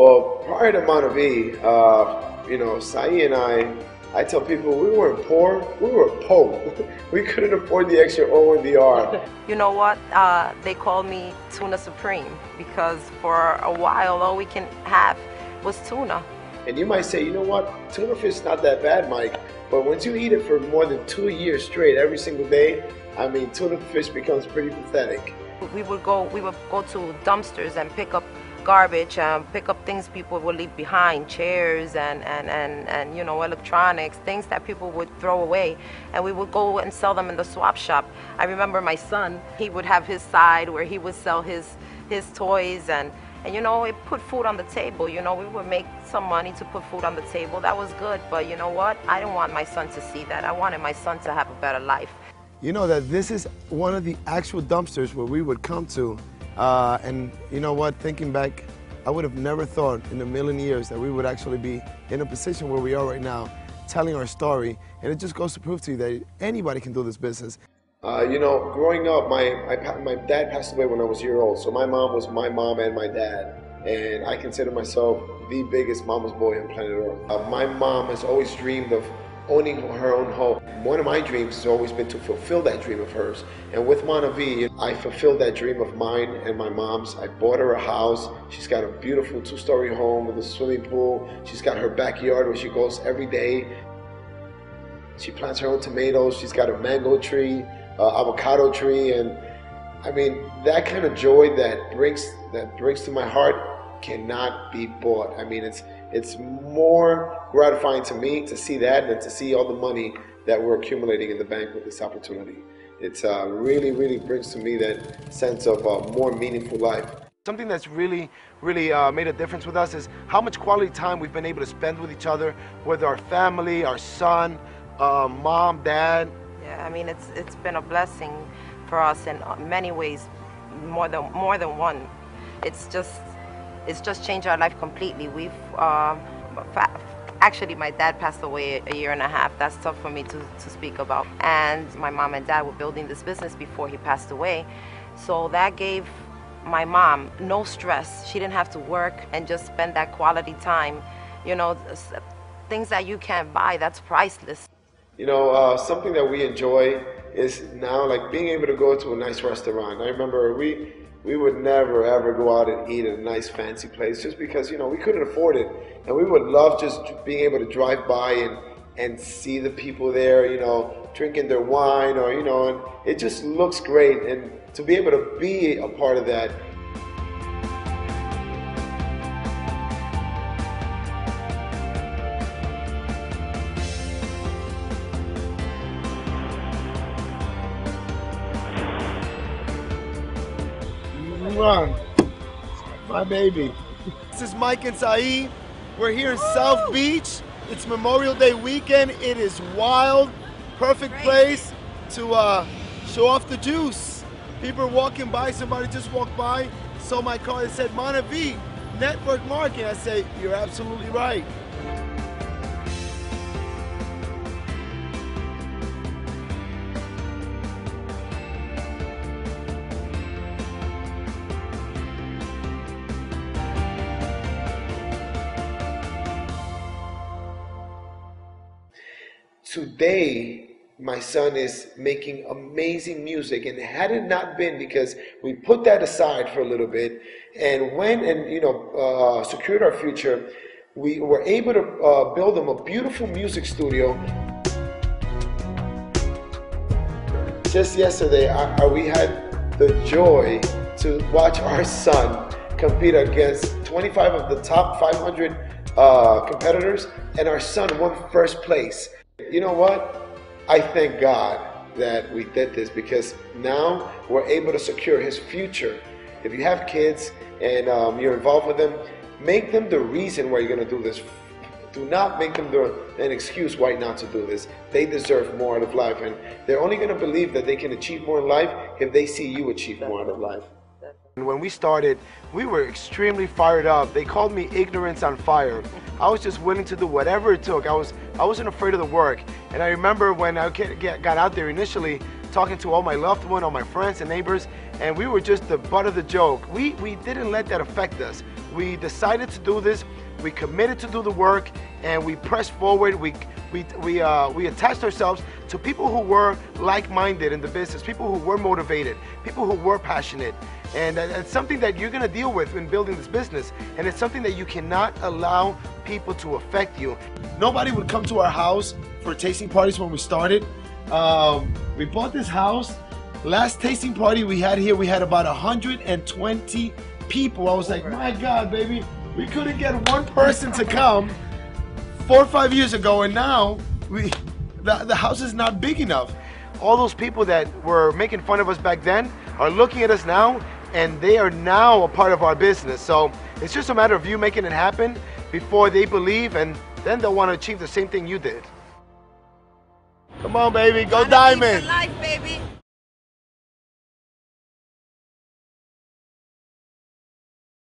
Well, prior to MonaVie, you know, Sai and I tell people we weren't poor, we were poor. We couldn't afford the extra O and the R. You know what? They called me Tuna Supreme because for a while all we can have was tuna. And you might say, you know what, tuna fish is not that bad, Mike, but once you eat it for more than 2 years straight, every single day, I mean, tuna fish becomes pretty pathetic. We would go to dumpsters and pick up garbage, pick up things people would leave behind, chairs and you know, electronics, things that people would throw away, and we would go and sell them in the swap shop. I remember my son, he would have his side where he would sell his toys, and you know, it put food on the table. You know, we would make some money to put food on the table. That was good, but you know what? I didn't want my son to see that. I wanted my son to have a better life. You know that this is one of the actual dumpsters where we would come to, and you know what, thinking back, I would have never thought in a million years that we would actually be in a position where we are right now, telling our story, and it just goes to prove to you that anybody can do this business. You know, growing up, my dad passed away when I was a year old, so my mom was my mom and my dad, and I consider myself the biggest mama's boy on planet Earth. My mom has always dreamed of owning her own home. One of my dreams has always been to fulfill that dream of hers, and with MonaVie, I fulfilled that dream of mine and my mom's. I bought her a house. She's got a beautiful 2-story home with a swimming pool. She's got her backyard where she goes every day. She plants her own tomatoes. She's got a mango tree, avocado tree, and I mean, that kind of joy that brings to my heart cannot be bought. I mean, it's more gratifying to me to see that than to see all the money that we're accumulating in the bank with this opportunity. It's really brings to me that sense of more meaningful life. Something that's really made a difference with us is how much quality time we've been able to spend with each other, with our family, our son, mom, dad. Yeah, I mean, it's been a blessing for us in many ways, more than one. It's just changed our life completely. We've actually, my dad passed away a year and a half. That's tough for me to speak about. And my mom and dad were building this business before he passed away, so that gave my mom no stress. She didn't have to work and just spend that quality time. You know, things that you can't buy. That's priceless. You know, something that we enjoy is now like being able to go to a nice restaurant. I remember we would never ever go out and eat at a nice fancy place just because, you know, we couldn't afford it. And we would love just being able to drive by and see the people there, you know, drinking their wine, or, you know, and it just looks great. And to be able to be a part of that. My baby. This is Mike and Sai. We're here in South Beach. It's Memorial Day weekend. It is wild. Perfect place to show off the juice. People are walking by. Somebody just walked by, saw my car and said, MonaVie, network marketing. I say, you're absolutely right. Today, my son is making amazing music, and had it not been because we put that aside for a little bit and went and, you know, secured our future, we were able to build him a beautiful music studio. Just yesterday, we had the joy to watch our son compete against 25 of the top 500 competitors, and our son won first place. You know what? I thank God that we did this, because now we're able to secure his future. If you have kids and you're involved with them, make them the reason why you're going to do this. Do not make them an excuse why not to do this. They deserve more out of life, and they're only going to believe that they can achieve more in life if they see you achieve more out of life. When we started, we were extremely fired up. They called me ignorance on fire. I was just willing to do whatever it took. I wasn't afraid of the work. And I remember when I got out there initially talking to all my loved ones, all my friends and neighbors, and we were just the butt of the joke. We didn't let that affect us. We decided to do this, we committed to do the work, and we pressed forward. We attached ourselves to people who were like-minded in the business, people who were motivated, people who were passionate. And it's something that you're gonna deal with in building this business. And it's something that you cannot allow people to affect you. Nobody would come to our house for tasting parties when we started. We bought this house. Last tasting party we had here, we had about 120 people. I was like, my God, baby, we couldn't get one person to come 4 or 5 years ago, and now the house is not big enough. All those people that were making fun of us back then are looking at us now, and they are now a part of our business. So it's just a matter of you making it happen before they believe, and then they'll want to achieve the same thing you did. Come on, baby, go Diamond. Life, baby.